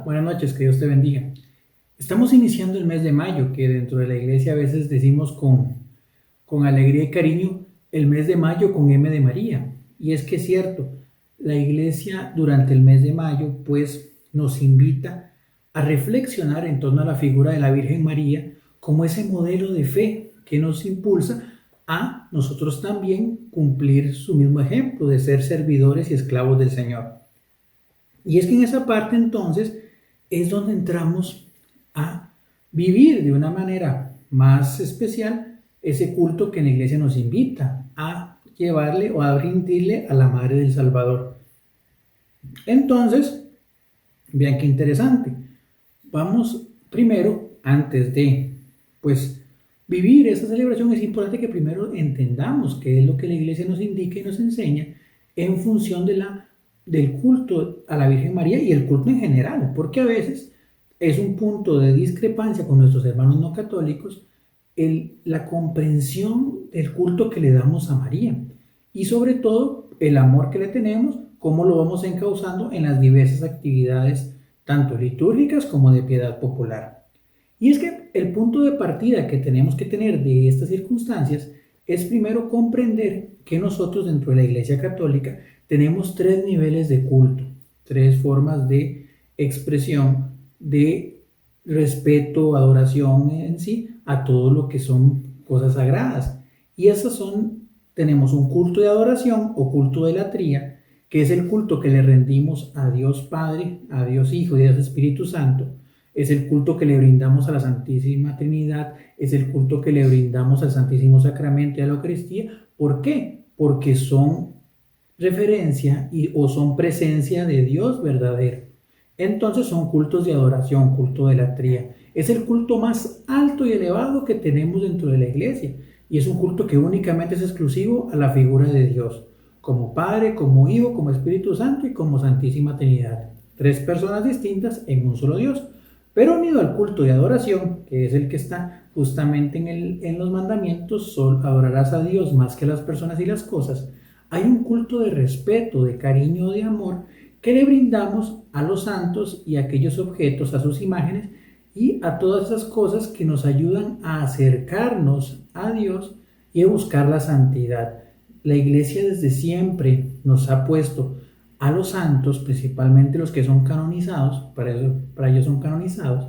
buenas noches, que Dios te bendiga. Estamos iniciando el mes de mayo, que dentro de la iglesia a veces decimos con alegría y cariño el mes de mayo con M de María. Y es que es cierto, la iglesia durante el mes de mayo pues nos invita a reflexionar en torno a la figura de la Virgen María como ese modelo de fe que nos impulsa a nosotros también cumplir su mismo ejemplo de ser servidores y esclavos del Señor. Y es que en esa parte entonces es donde entramos a vivir de una manera más especial ese culto que la iglesia nos invita a llevarle o a rendirle a la Madre del Salvador. Entonces, vean qué interesante. Vamos primero, antes de pues vivir esta celebración, es importante que primero entendamos qué es lo que la iglesia nos indica y nos enseña en función del culto a la Virgen María y el culto en general, porque a veces es un punto de discrepancia con nuestros hermanos no católicos la comprensión del culto que le damos a María y sobre todo el amor que le tenemos, cómo lo vamos encauzando en las diversas actividades tanto litúrgicas como de piedad popular. Y es que el punto de partida que tenemos que tener de estas circunstancias es primero comprender que nosotros dentro de la Iglesia Católica tenemos tres niveles de culto, tres formas de expresión de respeto, adoración en sí a todo lo que son cosas sagradas. Y esas tenemos un culto de adoración o culto de latría, que es el culto que le rendimos a Dios Padre, a Dios Hijo y a Dios Espíritu Santo. Es el culto que le brindamos a la Santísima Trinidad, es el culto que le brindamos al Santísimo Sacramento y a la Eucaristía. ¿Por qué? Porque son referencia o son presencia de Dios verdadero. Entonces son cultos de adoración, culto de latría. Es el culto más alto y elevado que tenemos dentro de la iglesia y es un culto que únicamente es exclusivo a la figura de Dios, como Padre, como Hijo, como Espíritu Santo y como Santísima Trinidad. Tres personas distintas en un solo Dios. Pero unido al culto de adoración, que es el que está justamente en los mandamientos, adorarás a Dios más que a las personas y las cosas, hay un culto de respeto, de cariño, de amor, que le brindamos a los santos y a aquellos objetos, a sus imágenes y a todas esas cosas que nos ayudan a acercarnos a Dios y a buscar la santidad. La iglesia desde siempre nos ha puesto a los santos, principalmente los que son canonizados, para ellos son canonizados,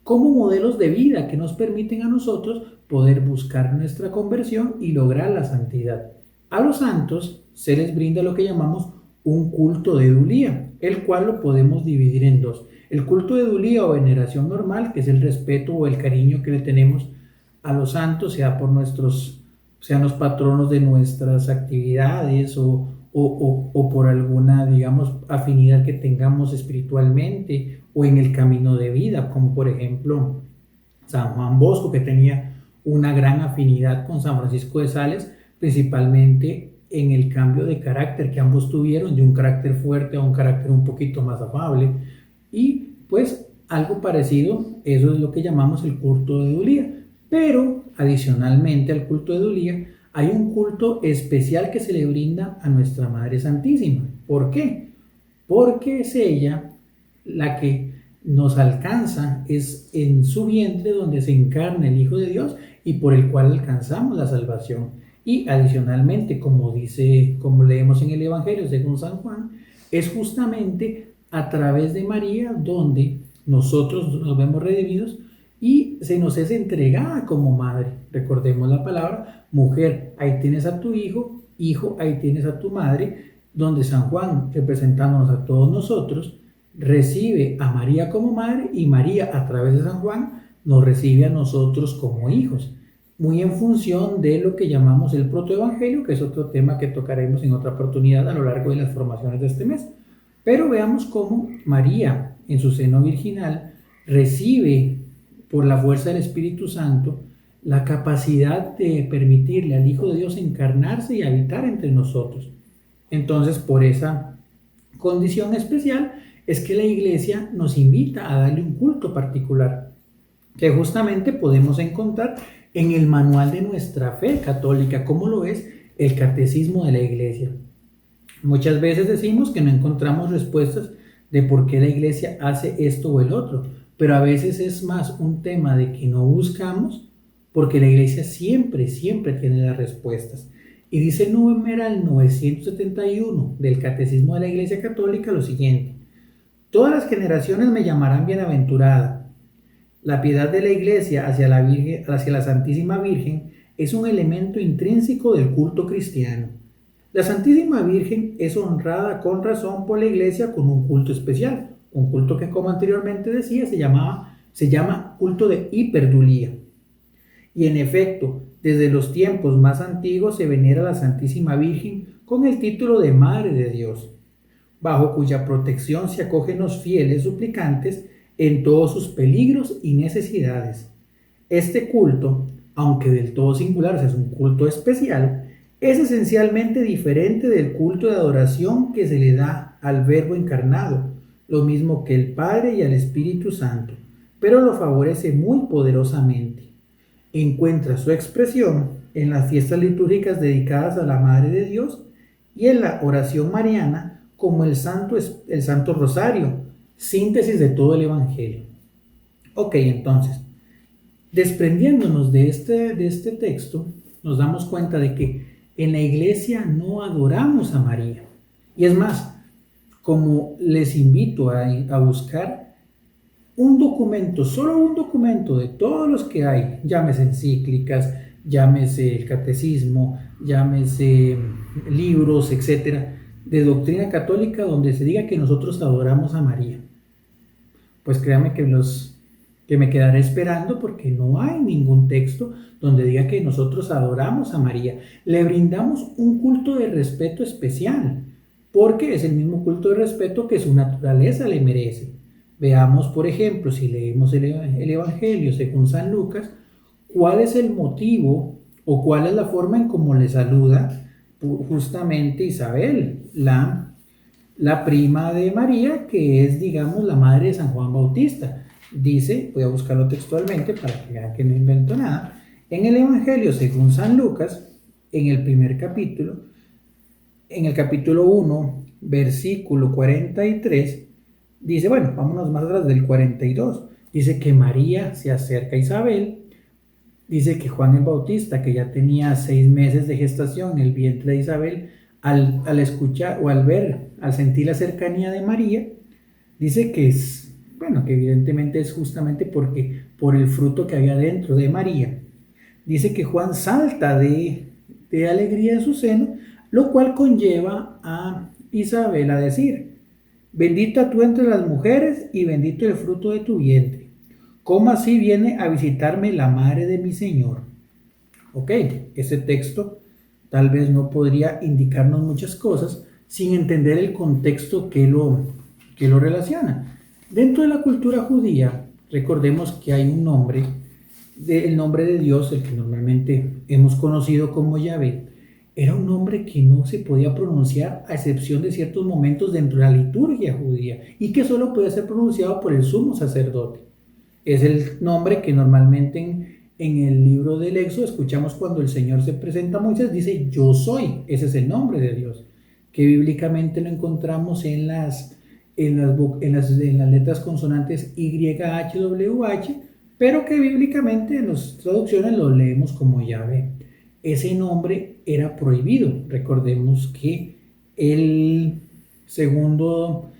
como modelos de vida que nos permiten a nosotros poder buscar nuestra conversión y lograr la santidad. A los santos se les brinda lo que llamamos un culto de edulía, el cual lo podemos dividir en dos. El culto de edulía o veneración normal, que es el respeto o el cariño que le tenemos a los santos, sean los patronos de nuestras actividades o por alguna, digamos, afinidad que tengamos espiritualmente o en el camino de vida, como por ejemplo San Juan Bosco, que tenía una gran afinidad con San Francisco de Sales, principalmente en el cambio de carácter que ambos tuvieron, de un carácter fuerte a un carácter un poquito más afable. Y pues algo parecido, eso es lo que llamamos el culto de edulía. Pero adicionalmente al culto de edulía, hay un culto especial que se le brinda a nuestra Madre Santísima. ¿Por qué? Porque es ella la que nos alcanza, es en su vientre donde se encarna el Hijo de Dios y por el cual alcanzamos la salvación. Y adicionalmente, como leemos en el Evangelio según San Juan, es justamente a través de María donde nosotros nos vemos redimidos y se nos es entregada como madre. Recordemos la palabra, mujer, ahí tienes a tu hijo, hijo, ahí tienes a tu madre, donde San Juan, representándonos a todos nosotros, recibe a María como madre y María a través de San Juan nos recibe a nosotros como hijos, muy en función de lo que llamamos el protoevangelio, que es otro tema que tocaremos en otra oportunidad a lo largo de las formaciones de este mes. Pero veamos cómo María, en su seno virginal, recibe por la fuerza del Espíritu Santo la capacidad de permitirle al Hijo de Dios encarnarse y habitar entre nosotros. Entonces, por esa condición especial es que la Iglesia nos invita a darle un culto particular, que justamente podemos encontrar en el manual de nuestra fe católica, como lo es el catecismo de la Iglesia. Muchas veces decimos que no encontramos respuestas de por qué la iglesia hace esto o el otro, pero a veces es más un tema de que no buscamos, porque la iglesia siempre, siempre tiene las respuestas. Y dice el numeral 971 del Catecismo de la Iglesia Católica lo siguiente: todas las generaciones me llamarán bienaventurada. La piedad de la Iglesia hacia la Virgen, hacia la Santísima Virgen, es un elemento intrínseco del culto cristiano. La Santísima Virgen es honrada con razón por la Iglesia con un culto especial, un culto que, como anteriormente decía, se llama culto de hiperdulía. Y en efecto, desde los tiempos más antiguos se venera a la Santísima Virgen con el título de Madre de Dios, bajo cuya protección se acogen los fieles suplicantes en todos sus peligros y necesidades. Este culto, aunque del todo singular, es un culto especial, es esencialmente diferente del culto de adoración que se le da al Verbo encarnado, lo mismo que el Padre y al Espíritu Santo, pero lo favorece muy poderosamente. Encuentra su expresión en las fiestas litúrgicas dedicadas a la Madre de Dios y en la oración mariana como el Santo Rosario, síntesis de todo el Evangelio. Ok, entonces, desprendiéndonos de este texto, nos damos cuenta de que en la iglesia no adoramos a María. Y es más, como les invito a buscar un documento, solo un documento de todos los que hay, llámese encíclicas, llámese el catecismo, llámese libros, etcétera, de doctrina católica donde se diga que nosotros adoramos a María. Pues créanme que me quedaré esperando, porque no hay ningún texto donde diga que nosotros adoramos a María. Le brindamos un culto de respeto especial, porque es el mismo culto de respeto que su naturaleza le merece. Veamos, por ejemplo, si leemos el Evangelio según San Lucas, cuál es el motivo o cuál es la forma en cómo le saluda justamente Isabel, la prima de María, que es, digamos, la madre de San Juan Bautista. Dice, voy a buscarlo textualmente para que vean que no invento nada, en el Evangelio según San Lucas, en el primer capítulo, en el capítulo 1, versículo 43, dice, bueno, vámonos más atrás del 42, dice que María se acerca a Isabel, dice que Juan el Bautista, que ya tenía 6 meses de gestación en el vientre de Isabel, al escuchar o al ver, al sentir la cercanía de María, dice que es, bueno, que evidentemente es justamente porque por el fruto que había dentro de María. Dice que Juan salta de alegría en su seno, lo cual conlleva a Isabel a decir: bendita tú entre las mujeres y bendito el fruto de tu vientre. ¿Cómo así viene a visitarme la madre de mi Señor? Ok, ese texto tal vez no podría indicarnos muchas cosas sin entender el contexto que lo relaciona. Dentro de la cultura judía, recordemos que hay un nombre, el nombre de Dios, el que normalmente hemos conocido como Yahvé, era un nombre que no se podía pronunciar a excepción de ciertos momentos dentro de la liturgia judía y que solo podía ser pronunciado por el sumo sacerdote. Es el nombre que normalmente en el libro del Éxodo escuchamos cuando el Señor se presenta a Moisés, dice yo soy, ese es el nombre de Dios, que bíblicamente lo encontramos en las letras consonantes YHWH, pero que bíblicamente en las traducciones lo leemos como Yahvé. Ese nombre era prohibido. Recordemos que el segundo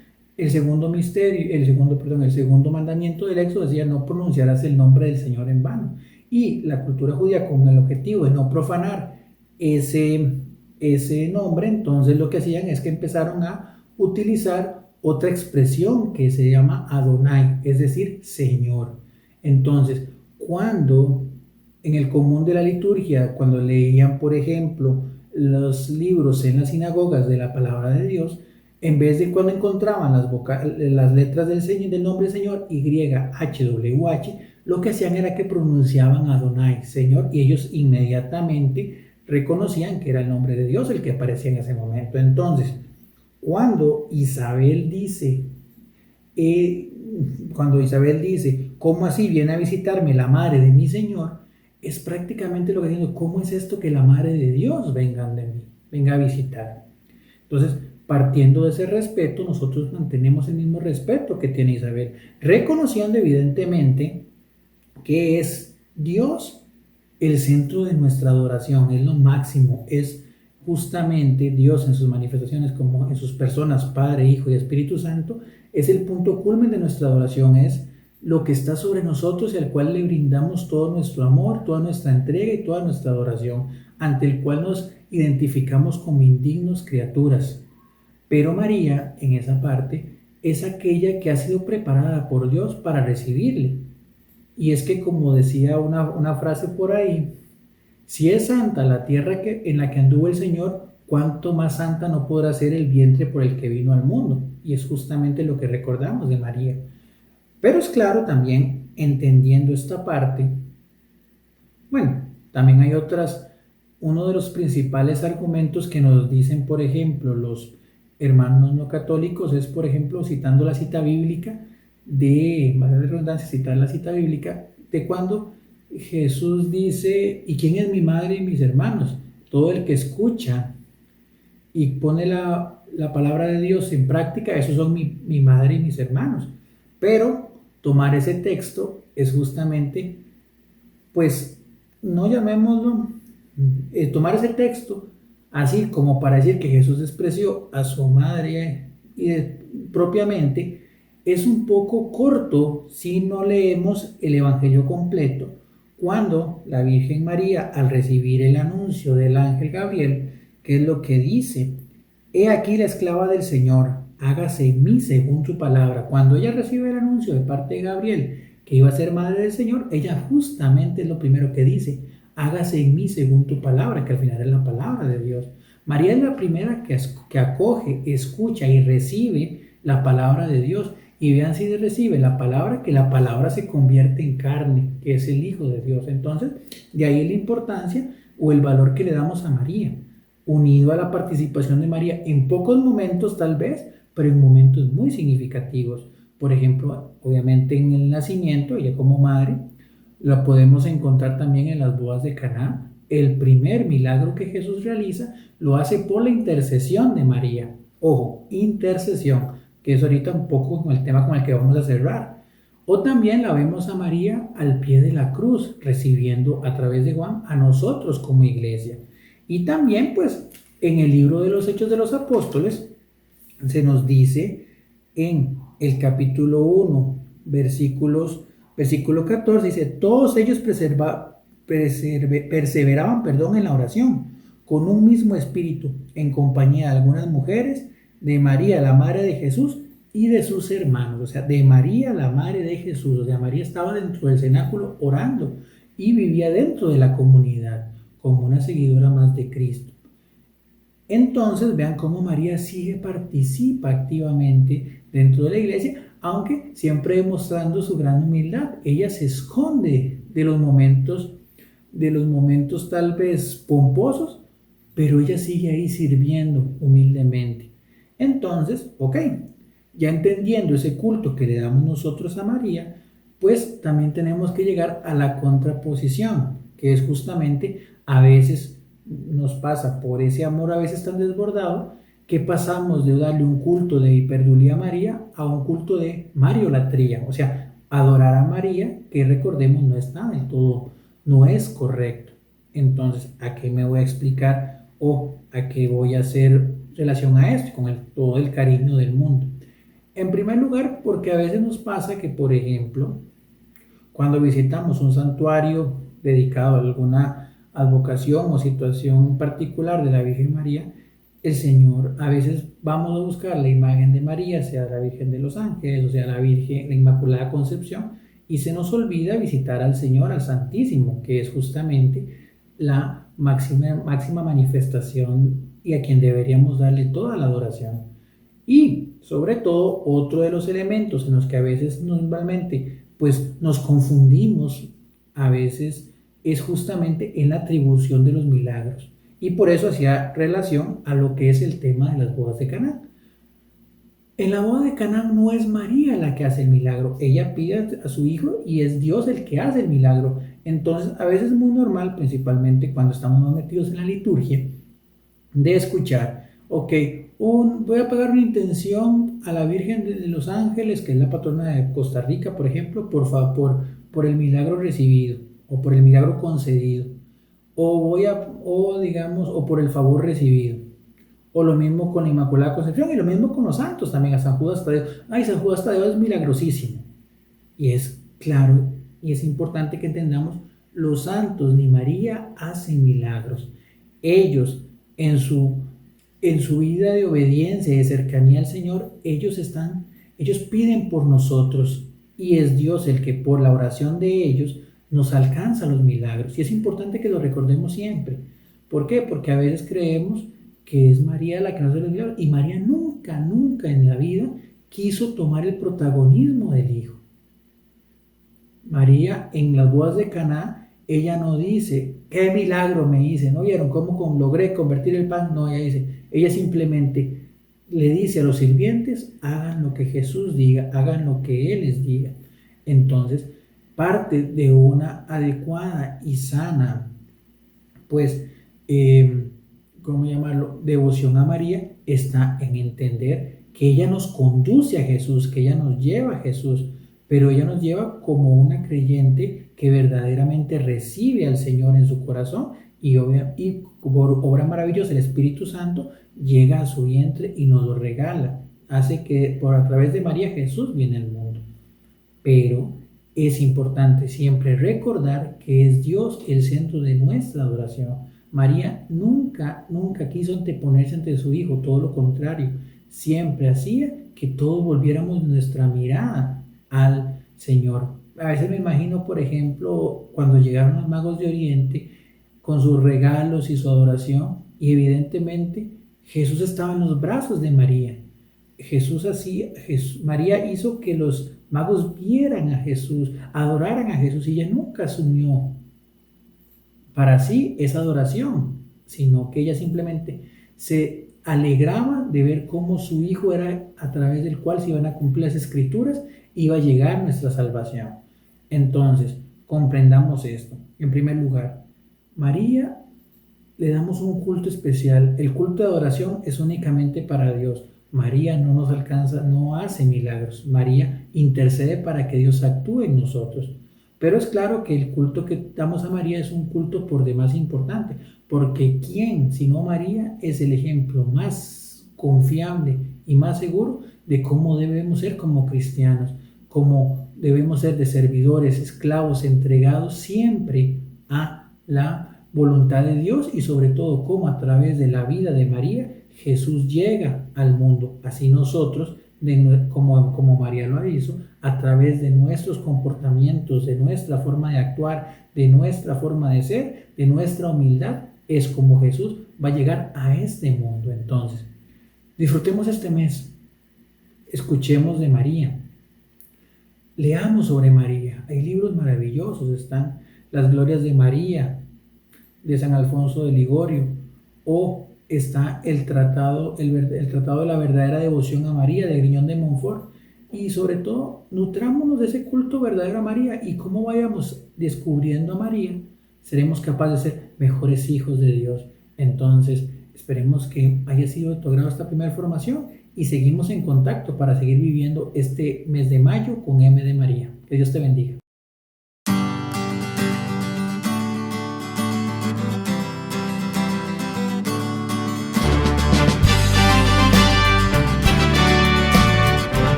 mandamiento del Éxodo decía: no pronunciarás el nombre del Señor en vano. Y la cultura judía, con el objetivo de no profanar ese nombre, entonces lo que hacían es que empezaron a utilizar otra expresión que se llama Adonai, es decir, Señor. Entonces, cuando en el común de la liturgia, cuando leían, por ejemplo, los libros en las sinagogas de la palabra de Dios, en vez de cuando encontraban las letras del nombre Señor, YHWH, lo que hacían era que pronunciaban Adonai, Señor, y ellos inmediatamente reconocían que era el nombre de Dios el que aparecía en ese momento. Entonces, cuando Isabel dice, ¿cómo así viene a visitarme la madre de mi Señor? Es prácticamente lo que digo: ¿cómo es esto que la madre de Dios venga a visitar? Entonces, partiendo de ese respeto, nosotros mantenemos el mismo respeto que tiene Isabel, reconociendo evidentemente que es Dios el centro de nuestra adoración, es lo máximo, es justamente Dios en sus manifestaciones como en sus personas, Padre, Hijo y Espíritu Santo, es el punto culmen de nuestra adoración, es lo que está sobre nosotros y al cual le brindamos todo nuestro amor, toda nuestra entrega y toda nuestra adoración, ante el cual nos identificamos como indignos criaturas. Pero María, en esa parte, es aquella que ha sido preparada por Dios para recibirle. Y es que, como decía una frase por ahí, si es santa la tierra en la que anduvo el Señor, ¿cuánto más santa no podrá ser el vientre por el que vino al mundo? Y es justamente lo que recordamos de María. Pero es claro también, entendiendo esta parte, bueno, también hay uno de los principales argumentos que nos dicen, por ejemplo, los hermanos no católicos, es, por ejemplo, citando la cita bíblica valga la redundancia, citar la cita bíblica, de cuando Jesús dice, ¿y quién es mi madre y mis hermanos? Todo el que escucha y pone la palabra de Dios en práctica, esos son mi madre y mis hermanos. Pero tomar ese texto es justamente, pues, no llamémoslo, tomar ese texto así como para decir que Jesús despreció a su madre propiamente, es un poco corto si no leemos el Evangelio completo, cuando la Virgen María, al recibir el anuncio del ángel Gabriel, ¿qué es lo que dice? He aquí la esclava del Señor, hágase en mí según tu palabra. Cuando ella recibe el anuncio de parte de Gabriel, que iba a ser madre del Señor, ella justamente es lo primero que dice, hágase en mí según tu palabra, que al final es la palabra de Dios. María es la primera que acoge, escucha y recibe la palabra de Dios. Y vean si recibe la palabra, que la palabra se convierte en carne, que es el Hijo de Dios. Entonces, de ahí la importancia o el valor que le damos a María, unido a la participación de María en pocos momentos tal vez, pero en momentos muy significativos. Por ejemplo, obviamente en el nacimiento, ella como madre, la podemos encontrar también en las bodas de Caná. El primer milagro que Jesús realiza lo hace por la intercesión de María. Ojo, intercesión, que es ahorita un poco con el tema con el que vamos a cerrar. O también la vemos a María al pie de la cruz, recibiendo a través de Juan a nosotros como iglesia. Y también, pues, en el libro de los Hechos de los Apóstoles, se nos dice en el capítulo 1, versículo 14, dice, todos ellos perseveraban en la oración, con un mismo espíritu, en compañía de algunas mujeres, de María, la madre de Jesús, y de sus hermanos, o sea, de María, la madre de Jesús. O sea, María estaba dentro del cenáculo orando y vivía dentro de la comunidad como una seguidora más de Cristo. Entonces, vean cómo María participa activamente dentro de la iglesia, aunque siempre demostrando su gran humildad. Ella se esconde de los momentos tal vez pomposos, pero ella sigue ahí sirviendo humildemente. Entonces, ok, ya entendiendo ese culto que le damos nosotros a María, pues también tenemos que llegar a la contraposición, que es justamente a veces nos pasa por ese amor a veces tan desbordado, que pasamos de darle un culto de hiperdulía a María a un culto de mariolatría, o sea, adorar a María, que recordemos no está del todo, no es correcto. Entonces, ¿a qué me voy a explicar o a qué voy a hacer relación a esto con todo el cariño del mundo? En primer lugar, porque a veces nos pasa que, por ejemplo, cuando visitamos un santuario dedicado a alguna advocación o situación particular de la Virgen María, el Señor, a veces vamos a buscar la imagen de María, sea la Virgen de los Ángeles, o sea la Virgen, la Inmaculada Concepción, y se nos olvida visitar al Señor, al Santísimo, que es justamente la máxima manifestación y a quien deberíamos darle toda la adoración. Y sobre todo, otro de los elementos en los que a veces normalmente pues nos confundimos a veces es justamente en la atribución de los milagros. Y por eso hacía relación a lo que es el tema de las bodas de Caná. En la boda de Caná no es María la que hace el milagro, ella pide a su hijo y es Dios el que hace el milagro. Entonces a veces es muy normal, principalmente cuando estamos más metidos en la liturgia, de escuchar, ok, voy a pagar una intención a la Virgen de los Ángeles, que es la patrona de Costa Rica, por ejemplo, por el milagro recibido o por el milagro concedido, o digamos, o por el favor recibido. O lo mismo con la Inmaculada Concepción y lo mismo con los santos también, a San Judas Tadeo. Ay, San Judas Tadeo es milagrosísimo. Y es claro y es importante que entendamos, los santos ni María hacen milagros. Ellos en su vida de obediencia y de cercanía al Señor, ellos piden por nosotros y es Dios el que por la oración de ellos nos alcanza los milagros. Y es importante que lo recordemos siempre. ¿Por qué? Porque a veces creemos que es María la que nos hace los milagros y María nunca, nunca en la vida quiso tomar el protagonismo del Hijo. María en las bodas de Caná, ella no dice, qué milagro me hice, ¿no vieron cómo logré convertir el pan? No, ella simplemente le dice a los sirvientes, hagan lo que Jesús diga, hagan lo que Él les diga. Entonces, parte de una adecuada y sana, pues, ¿cómo llamarlo? Devoción a María está en entender que ella nos conduce a Jesús, que ella nos lleva a Jesús, pero ella nos lleva como una creyente que verdaderamente recibe al Señor en su corazón y por obra maravillosa el Espíritu Santo llega a su vientre y nos lo regala. Hace que a través de María Jesús viene al mundo. Pero es importante siempre recordar que es Dios el centro de nuestra adoración. María nunca, nunca quiso anteponerse ante su Hijo, todo lo contrario. Siempre hacía que todos volviéramos nuestra mirada al Señor. A veces me imagino, por ejemplo, cuando llegaron los magos de Oriente con sus regalos y su adoración, y evidentemente Jesús estaba en los brazos de María. María hizo que los magos vieran a Jesús, adoraran a Jesús, y ella nunca asumió para sí esa adoración, sino que ella simplemente se alegraba de ver cómo su Hijo era a través del cual se iban a cumplir las Escrituras, iba a llegar nuestra salvación. Entonces, comprendamos esto. En primer lugar, María le damos un culto especial. El culto de adoración es únicamente para Dios. María no nos alcanza, no hace milagros. María intercede para que Dios actúe en nosotros. Pero es claro que el culto que damos a María es un culto por demás importante, porque ¿quién, sino María, es el ejemplo más confiable y más seguro de cómo debemos ser como cristianos, cómo debemos ser de servidores, esclavos, entregados siempre a la voluntad de Dios y sobre todo cómo a través de la vida de María Jesús llega al mundo. Así nosotros, como María lo hizo, a través de nuestros comportamientos, de nuestra forma de actuar, de nuestra forma de ser, de nuestra humildad, es como Jesús va a llegar a este mundo. Entonces, disfrutemos este mes, escuchemos de María, leamos sobre María. Hay libros maravillosos, están las glorias de María, de San Alfonso de Ligorio, o está el tratado de la verdadera devoción a María, de Griñón de Montfort. Y sobre todo, nutrámonos de ese culto verdadero a María, y como vayamos descubriendo a María, seremos capaces de ser mejores hijos de Dios. Entonces, esperemos que haya sido de tu agrado esta primera formación y seguimos en contacto para seguir viviendo este mes de mayo con M de María. Que Dios te bendiga.